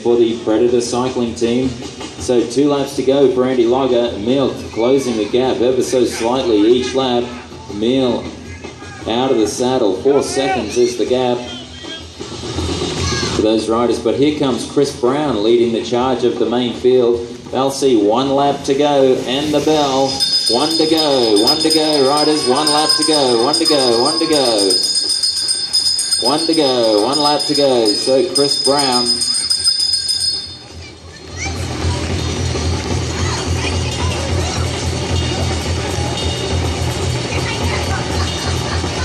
for the Predator cycling team. So 2 laps to go for Andy Logger. Emil closing the gap ever so slightly each lap. Emil out of the saddle. 4 seconds is the gap for those riders. But here comes Chris Brown leading the charge of the main field. They'll see 1 lap to go and the bell. 1 to go, 1 to go, riders. 1 lap to go, 1 to go, 1 to go. 1 to go, 1 lap to go. So Chris Brown.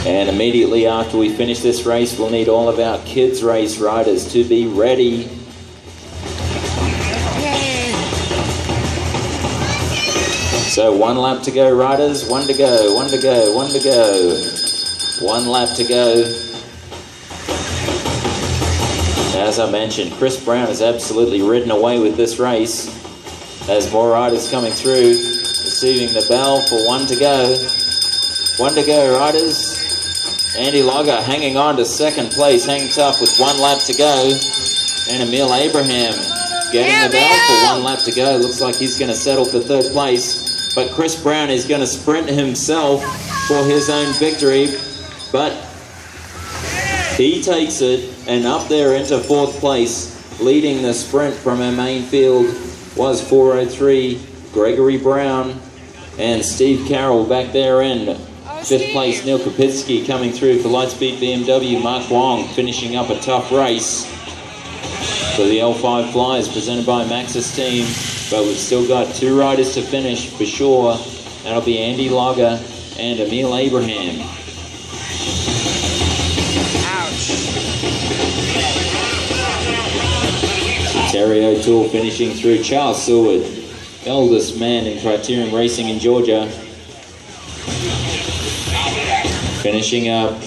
And immediately after we finish this race, we'll need all of our kids race riders to be ready. So 1 lap to go, riders. 1 to go, 1 to go, 1 to go. 1 lap to go. As I mentioned, Chris Brown has absolutely ridden away with this race. As more riders coming through, receiving the bell for 1 to go. 1 to go, riders. Andy Logger hanging on to 2nd place, hanging tough with 1 lap to go. And Emil Abraham getting the bell for 1 lap to go. Looks like he's going to settle for 3rd place. But Chris Brown is going to sprint himself for his own victory. But he takes it, and up there into 4th place, leading the sprint from our main field was 403 Gregory Brown, and Steve Carroll back there in 5th place. Neil Kapitsky coming through for Lightspeed BMW. Mark Wong finishing up a tough race for the L5 Flyers presented by Max's team. But we've still got 2 riders to finish for sure. That'll be Andy Logger and Emil Abraham. Terry O'Toole finishing through. Charles Seward, eldest man in Criterium Racing in Georgia, finishing up.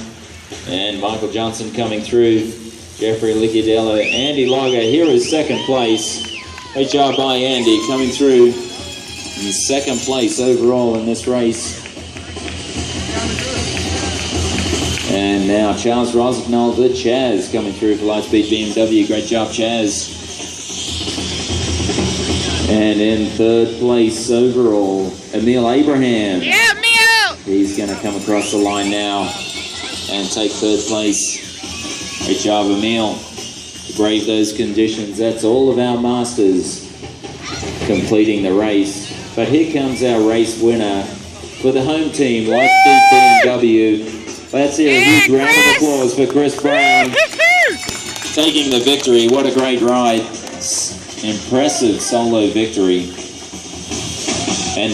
And Michael Johnson coming through. Jeffrey Licciardello. Andy Logger here is 2nd place. Great job by Andy coming through in 2nd place overall in this race. And now Charles Rosignol, the Chaz, coming through for Lightspeed BMW. Great job, Chaz. And in 3rd place overall, Emil Abraham. Yeah, Emil! He's going to come across the line now and take 3rd place. Great job, Emil. To brave those conditions. That's all of our masters completing the race. But here comes our race winner for the home team, Lightspeed BMW. Let's hear a huge round of applause for Chris Brown taking the victory. What a great ride. Impressive solo victory. And